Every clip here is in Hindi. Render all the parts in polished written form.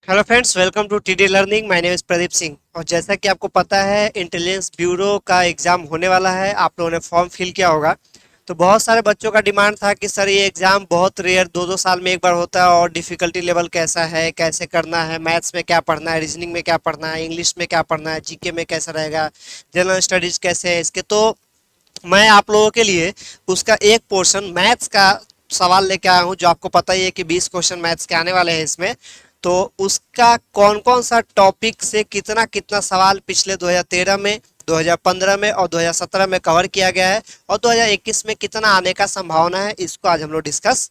Hello friends, welcome to TD learning. My name is Pradeep Singh. और जैसा कि आपको पता है, इंटेलिजेंस ब्यूरो का एग्जाम होने वाला है। आप लोगों ने फॉर्म फिल किया होगा। तो बहुत सारे बच्चों का डिमांड था कि सर ये एग्जाम बहुत रेयर 2-2 साल में एक बार होता है, और डिफिकल्टी लेवल कैसा है, कैसे करना है, मैथ्स में क्या पढ़ना है, रीजनिंग में क्या पढ़ना है, इंग्लिश में क्या पढ़ना है, जीके में कैसा रहेगा, जनरल स्टडीज कैसे है इसके। तो मैं आप लोगों के लिए उसका एक पोर्शन मैथ्स का सवाल लेके आया हूं, जो आपको पता ही है कि 20 क्वेश्चन मैथ्स के आने वाले हैं इसमें। तो उसका कौन कौन सा टॉपिक से कितना कितना सवाल पिछले 2013 में, 2015 में और 2017 में कवर किया गया है, और 2021 में कितना आने का संभावना है, इसको आज हम लोग डिस्कस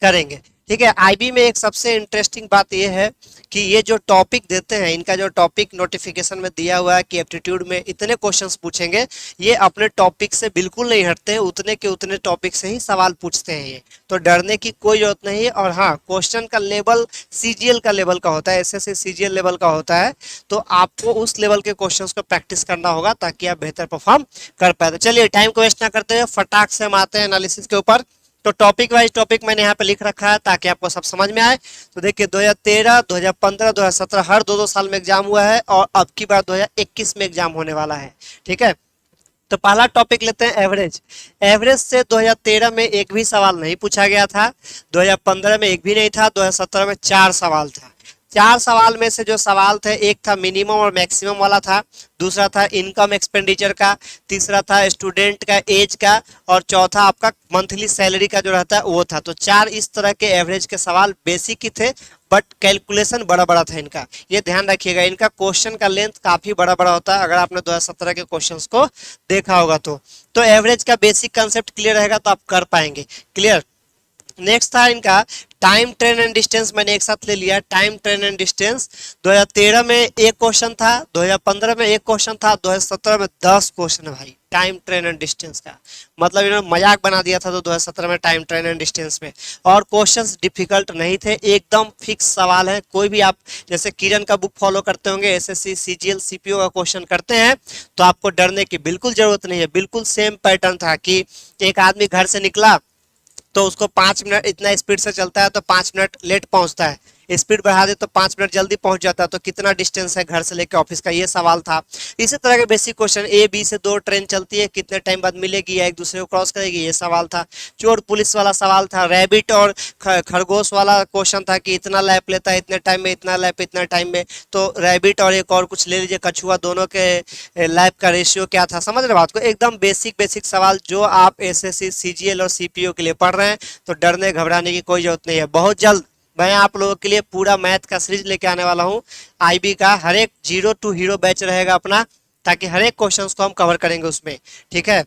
करेंगे। ठीक है। आईबी में एक सबसे इंटरेस्टिंग बात यह है कि ये जो टॉपिक देते हैं, इनका जो टॉपिक नोटिफिकेशन में दिया हुआ है कि एप्टीट्यूड में इतने क्वेश्चंस पूछेंगे, ये अपने टॉपिक से बिल्कुल नहीं हटते हैं। उतने के उतने टॉपिक से ही सवाल पूछते हैं ये। तो डरने की कोई जरूरत नहीं है। और हाँ, क्वेश्चन का लेवल सीजीएल का लेवल का होता है, एसएससी सीजीएल लेवल का होता है। तो आपको उस लेवल के क्वेश्चंस को प्रैक्टिस करना होगा ताकि आप बेहतर परफॉर्म कर पाए। तो चलिए, टाइम को वेस्ट ना करते हुए फटाक से हम आते हैं एनालिसिस के ऊपर। तो टॉपिक वाइज टॉपिक मैंने यहाँ पे लिख रखा है ताकि आपको सब समझ में आए। तो देखिए, 2013, 2015, 2017 हर 2-2 साल में एग्जाम हुआ है, और अब की बार 2021 में एग्जाम होने वाला है। ठीक है। तो पहला टॉपिक लेते हैं एवरेज। एवरेज से 2013 में एक भी सवाल नहीं पूछा गया था, 2015 में एक भी नहीं था, 2017 में 4 सवाल था। 4 सवाल में से जो सवाल थे, एक था मिनिमम और मैक्सिमम वाला था, दूसरा था इनकम एक्सपेंडिचर का, तीसरा था स्टूडेंट का एज का, और चौथा आपका मंथली सैलरी का जो रहता है वो था। तो 4 इस तरह के एवरेज के सवाल बेसिक ही थे, बट कैलकुलेशन बड़ा बड़ा था इनका। ये ध्यान रखिएगा, इनका क्वेश्चन का लेंथ काफी बड़ा बड़ा होता है, अगर आपने 2017 के क्वेश्चंस को देखा होगा तो एवरेज का बेसिक कंसेप्ट क्लियर रहेगा तो आप कर पाएंगे। क्लियर। नेक्स्ट था इनका टाइम, ट्रेन एंड डिस्टेंस। मैंने एक साथ ले लिया टाइम, ट्रेन एंड डिस्टेंस। 2013 में एक क्वेश्चन था, 2015 में एक क्वेश्चन था, 2017 में 10 क्वेश्चन है भाई टाइम, ट्रेन एंड डिस्टेंस का। मतलब इन्होंने मजाक बना दिया था तो 2017 में टाइम, ट्रेन एंड डिस्टेंस में। और क्वेश्चंस डिफिकल्ट नहीं थे, एकदम फिक्स सवाल है। कोई भी आप जैसे किरण का बुक फॉलो करते होंगे, एसएससी सीजीएल सीपीओ का क्वेश्चन करते हैं, तो आपको डरने की बिल्कुल जरूरत नहीं है। बिल्कुल सेम पैटर्न था कि एक आदमी घर से निकला तो उसको 5 मिनट, इतना स्पीड से चलता है तो 5 मिनट लेट पहुंचता है, स्पीड बढ़ा दे तो 5 मिनट जल्दी पहुंच जाता है। तो कितना डिस्टेंस है घर से लेकर ऑफिस का, ये सवाल था। इसी तरह के बेसिक क्वेश्चन, ए बी से 2 ट्रेन चलती है, कितने टाइम बाद मिलेगी या एक दूसरे को क्रॉस करेगी, ये सवाल था। चोर पुलिस वाला सवाल था। रैबिट और खरगोश वाला क्वेश्चन था कि इतना लैप लेता है इतने टाइम में, इतना लैप इतना टाइम में। तो रैबिट और एक और कुछ ले लीजिए, कछुआ, दोनों के लैप का रेशियो क्या था। समझ रहे बात को। एकदम बेसिक बेसिक सवाल जो आप एसएससी सीजीएल और सीपीओ के लिए पढ़ रहे हैं। तो डरने घबराने की कोई जरूरत नहीं है। बहुत जल्द मैं आप लोगों के लिए पूरा मैथ का सीरीज लेके आने वाला हूँ। आईबी का हर एक जीरो टू हीरो बैच रहेगा अपना, ताकि हर एक क्वेश्चंस को हम कवर करेंगे उसमें। ठीक है।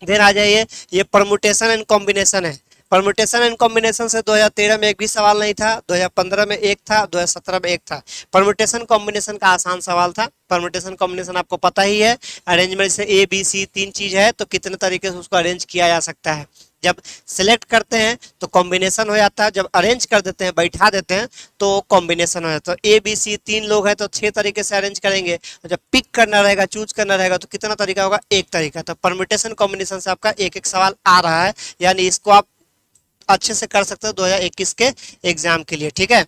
देन आ जाइए, ये परमुटेशन एंड कॉम्बिनेशन है। परमुटेशन एंड कॉम्बिनेशन से 2013 में एक भी सवाल नहीं था, 2015 में एक था, 2017 में एक था। परमुटेशन कॉम्बिनेशन का आसान सवाल था। परमुटेशन कॉम्बिनेशन आपको पता ही है, अरेंजमेंट से ए बी सी 3 चीज है, तो कितने तरीके से उसको अरेंज किया जा सकता है। जब सिलेक्ट करते हैं तो कॉम्बिनेशन हो जाता है, जब अरेंज कर देते हैं, बैठा देते हैं, तो कॉम्बिनेशन हो जाता है। तो ए बी सी 3 लोग हैं तो 6 तरीके से अरेंज करेंगे, और जब पिक करना रहेगा, चूज करना रहेगा, तो कितना तरीका होगा, एक तरीका। तो परम्यूटेशन कॉम्बिनेशन से आपका एक एक सवाल आ रहा है, यानी इसको आप अच्छे से कर सकते हो 2021 के एग्जाम के लिए। ठीक है।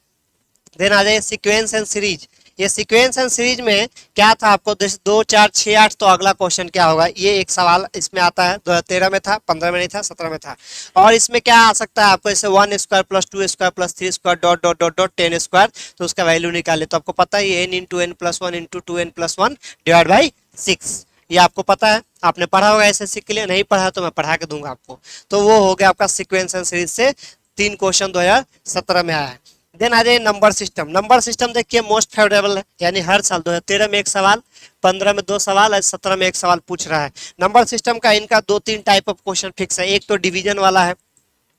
देन आ जाइए सीक्वेंस एंड सीरीज। ये सीक्वेंस एंड सीरीज में क्या था, आपको 2 4 6 8, तो अगला क्वेश्चन क्या होगा, ये एक सवाल इसमें आता है। 2013 में था, 15 में नहीं था, 17 में था। और इसमें क्या आ सकता है आपको, जैसे 1 square plus 2 square plus 3 square dot dot dot dot 10 square, तो उसका वैल्यू निकाले। तो आपको पता है n into n plus one into two n plus one divide by 6। ये आपको पता है, आपने पढ़ा होगा एसएससी के लिए। नहीं पढ़ा तो मैं पढ़ा के दूंगा आपको। तो वो हो गया आपका सीक्वेंस एंड सीरीज से 3 क्वेश्चन 2017 में आया है। देन आ जाए नंबर सिस्टम। नंबर सिस्टम देखिए मोस्ट फेवरेबल है, यानी हर साल 2013 में एक सवाल, 15 में 2 सवाल, आज 17 में एक सवाल पूछ रहा है। नंबर सिस्टम का इनका 2-3 टाइप ऑफ क्वेश्चन फिक्स है। एक तो डिवीजन वाला है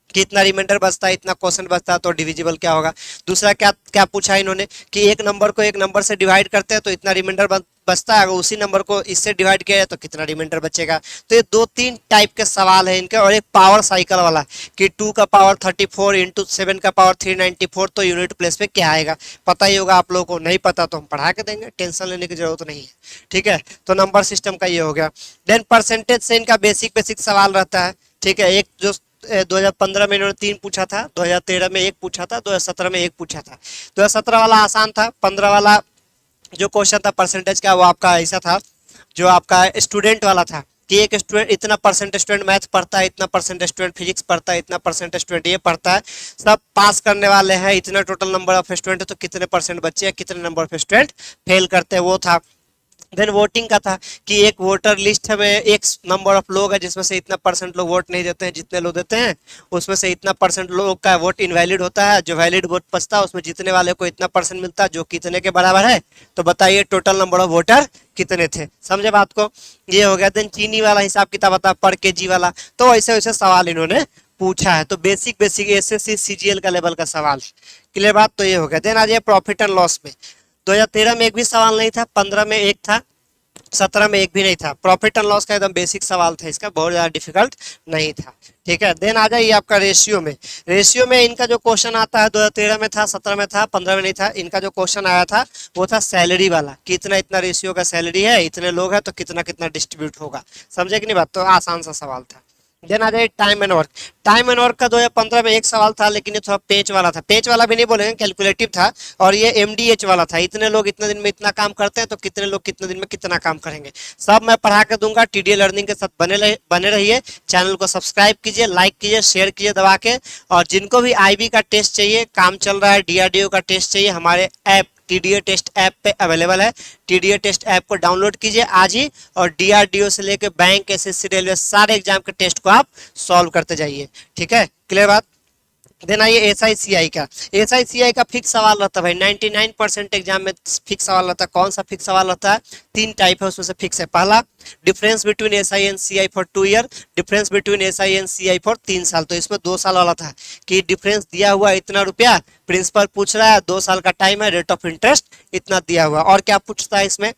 कि इतना रिमाइंडर बचता है, इतना क्वेश्चन बचता है, तो डिविजिबल क्या होगा। दूसरा क्या क्या पूछा इन्होंने कि एक नंबर को एक नंबर से डिवाइड करते हैं तो इतना रिमाइंडर बचता है, अगर उसी नंबर को इससे डिवाइड किया जाए तो कितना रिमाइंडर बचेगा। तो ये 2-3 टाइप के सवाल है इनके। और एक पावर साइकिल वाला कि 2 का पावर 34 इंटू 7 का पावर 394, तो यूनिट प्लेस पे क्या आएगा। पता ही होगा आप लोगों को, नहीं पता तो हम पढ़ा के देंगे, टेंशन लेने की जरूरत नहीं है। ठीक है। तो नंबर सिस्टम का ये हो गया। देन परसेंटेज से इनका बेसिक बेसिक सवाल रहता है। ठीक है। एक जो 2015 में इन्होंने 3 पूछा था, 2013 में 1 पूछा था, 2017 में 1 पूछा था। 2017 वाला आसान था। 15 वाला जो क्वेश्चन था परसेंटेज का, वो आपका ऐसा था जो आपका स्टूडेंट वाला था कि एक स्टूडेंट इतना परसेंट स्टूडेंट मैथ पढ़ता है, इतना परसेंट स्टूडेंट फिजिक्स पढ़ता है, इतना परसेंट स्टूडेंट ये पढ़ता है, सब पास करने वाले हैं, इतना टोटल नंबर ऑफ स्टूडेंट है, तो कितने परसेंट बच्चे हैं, कितने नंबर ऑफ स्टूडेंट फेल करते हैं, वो था। देन वोटिंग का था कि एक वोटर लिस्ट में एक नंबर ऑफ लोग है जिसमें से इतना परसेंट लोग वोट नहीं देते हैं, जितने लोग देते हैं उसमें से इतना परसेंट लोग का वोट इनवैलिड होता है, जो वैलिड वोट बचता है उसमें जीतने वाले को इतना परसेंट मिलता है, जो कितने के बराबर है। तो बताइए टोटल नंबर ऑफ वोटर कितने थे। समझे बात को, ये हो गया। देन चीनी वाला हिसाब किताब आता पर केजी वाला, तो वैसे वैसे सवाल इन्होंने पूछा है। तो बेसिक बेसिक एसएससी सीजीएल का लेवल का सवाल, क्लियर बात। तो ये हो गया। देन आ जाए प्रॉफिट एंड लॉस में। 2013 में एक भी सवाल नहीं था, 15 में एक था, 17 में एक भी नहीं था। प्रॉफिट एंड लॉस का एकदम बेसिक सवाल था, इसका बहुत ज्यादा डिफिकल्ट नहीं था, ठीक है। देन आ जाइए आपका रेशियो में। रेशियो में इनका जो क्वेश्चन आता है 2013 में था, 17 में था, 15 में नहीं था। इनका जो क्वेश्चन आया था वो था सैलरी वाला कि इतना इतना रेशियो का सैलरी है, इतने लोग हैं तो कितना कितना डिस्ट्रीब्यूट होगा। समझे कि नहीं बात। तो आसान सा सवाल था। देन आ जाए time and work. Time and work का 2015 में एक सवाल था, लेकिन ये थोड़ा पेच वाला था। पेच वाला भी नहीं बोलेंगे, कैलकुलेटिव था। और ये एमडीएच वाला था, इतने लोग इतने दिन में इतना काम करते हैं तो कितने लोग कितने दिन में कितना काम करेंगे। सब मैं पढ़ा के दूंगा। टीडीए लर्निंग के साथ बने रहिए। चैनल को सब्सक्राइब कीजिए, लाइक कीजिए, शेयर कीजिए दबा के। और जिनको भी आईबी का टेस्ट चाहिए, काम चल रहा है, डीआरडीओ का टेस्ट चाहिए, हमारे ऐप टीडीए टेस्ट ऐप पे अवेलेबल है। टीडीए टेस्ट ऐप को डाउनलोड कीजिए आज ही, और डीआरडीओ से लेके बैंक, एसएससी, रेलवे सारे एग्जाम के टेस्ट को आप सॉल्व करते जाइए, ठीक है। क्लियर बात। देन आइए एसआईसीआई का। एसआईसीआई का फिक्स सवाल रहता है भाई, 99% एग्जाम में फिक्स सवाल रहता है। कौन सा फिक्स सवाल रहता है? 3 टाइप है, उसमें से फिक्स है। पहला, difference between SI and CI for 2 year, difference between SI and CI for 3 साल। तो इसमें 2 साल वाला था कि डिफरेंस दिया हुआ इतना रुपया, प्रिंसिपल पूछ रहा है, 2 साल का टाइम है, रेट ऑफ इंटरेस्ट इतना दिया हुआ। और क्या पूछता है इसमें?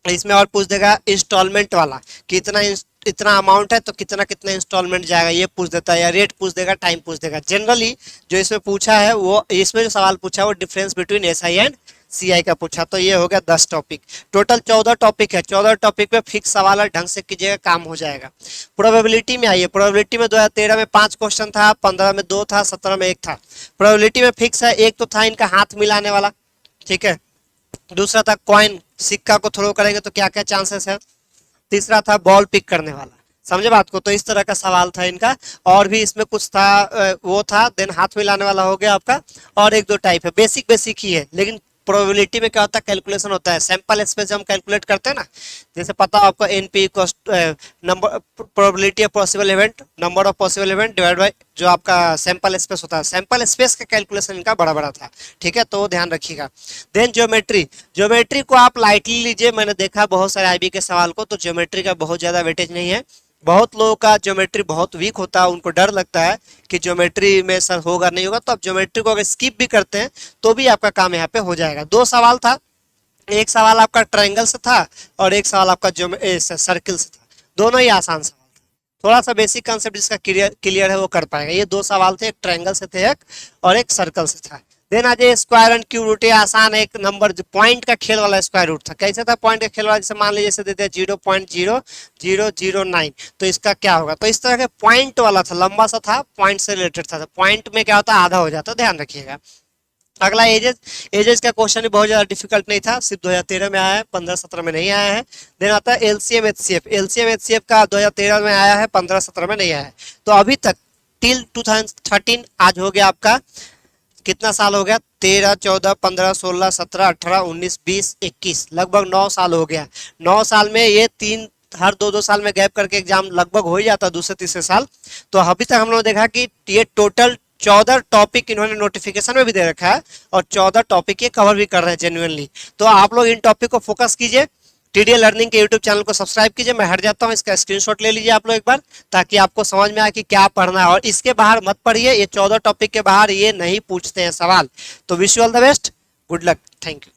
इसमें और पूछ देगा इंस्टॉलमेंट वाला कि इतना अमाउंट है तो कितना कितना इंस्टॉलमेंट जाएगा, ये पूछ देता है। या रेट पूछ देगा, टाइम पूछ देगा। जनरली जो इसमें पूछा है, वो इसमें जो सवाल पूछा है वो difference between SI and CI का पूछा। तो ये हो गया 10 टॉपिक। टोटल 14 टॉपिक है। 14 टॉपिक पे फिक्स सवाल है, ढंग से कीजिएगा, काम हो जाएगा। प्रोबेबिलिटी में आइए। प्रोबेबिलिटी में 2013 में 5 क्वेश्चन था, 15 में 2 था, 17 में 1 था। प्रोबेबिलिटी में फिक्स है। एक तो था इनका हाथ मिलाने वाला, ठीक है। दूसरा था कॉइन, सिक्का को थ्रो करेंगे तो क्या क्या चांसेस है। तीसरा था बॉल पिक करने वाला। समझे बात को। तो इस तरह का सवाल था इनका। और भी इसमें कुछ था, वो था। देन हाथ मिलाने वाला हो गया आपका। और 1-2 टाइप है, बेसिक बेसिक ही है। लेकिन प्रोबेबिलिटी में क्या होता है, कैलकुलेशन होता है। सैंपल स्पेस हम कैलकुलेट करते हैं ना, जैसे पता हो आपको NP number, probability of possible event, number of possible event divide by जो आपका सैंपल स्पेस होता है। सैंपल स्पेस का कैलकुलेशन इनका बड़ा बड़ा था, ठीक है। तो ध्यान रखिएगा। Then geometry. ज्योमेट्री को आप लाइटली लीजिए। मैंने देखा बहुत सारे आईबी के सवाल को, तो ज्योमेट्री का बहुत ज्यादा वेटेज नहीं है। बहुत लोगों का ज्योमेट्री बहुत वीक होता है, उनको डर लगता है कि ज्योमेट्री में सर होगा नहीं होगा। तो आप ज्योमेट्री को अगर स्किप भी करते हैं तो भी आपका काम यहाँ पे हो जाएगा। 2 सवाल था, एक सवाल आपका ट्रायंगल से था और एक सवाल आपका सर्किल से था। दोनों ही आसान सवाल था। थोड़ा सा बेसिक कंसेप्ट जिसका क्लियर है वो कर पाएगा। ये 2 सवाल थे, एक ट्रायंगल से थे एक, और एक सर्कल से था। देन आ जाए स्क्वायर एंड क्यूब रूट। आसान है, एक नंबर पॉइंट का खेल वाला स्क्वायर रूट था। कैसे था पॉइंट का खेल वाला? जैसे मान लीजिए जैसे देते हैं 0.0009, तो इसका क्या होगा। तो इस तरह के पॉइंट वाला था, लंबा सा था, पॉइंट से रिलेटेड था। पॉइंट में क्या होता है, आधा हो जाता है, ध्यान रखिएगा। अगला एजेस। एजेस का क्वेश्चन भी बहुत ज्यादा डिफिकल्ट नहीं था, सिर्फ 2013 में आया है, 15-17 में नहीं आया है। देन आता है एलसीएम एचसीएफ। एलसीएम एचसीएफ का 2013 में आया है, 15-17 में नहीं आया है। तो अभी तक टिल 2013 आज हो गया आपका कितना साल हो गया? 13, 14, 15, 16, 17, 18, 19, 20, 21, लगभग 9 साल हो गया। 9 साल में ये 3 हर 2-2 साल में गैप करके एग्जाम लगभग हो ही जाता, दूसरे तीसरे साल। तो अभी तक हम लोग देखा कि ये टोटल 14 टॉपिक इन्होंने नोटिफिकेशन में भी दे रखा है, और 14 टॉपिक ये कवर भी कर रहे हैं जेन्युइनली। तो आप लोग इन टॉपिक को फोकस कीजिए। टीडीए लर्निंग के यूट्यूब चैनल को सब्सक्राइब कीजिए। मैं हट जाता हूँ, इसका स्क्रीनशॉट ले लीजिए आप लोग एक बार, ताकि आपको समझ में आए कि क्या पढ़ना है। और इसके बाहर मत पढ़िए, ये 14 टॉपिक के बाहर ये नहीं पूछते हैं सवाल। तो wish you all the best, good luck, thank you.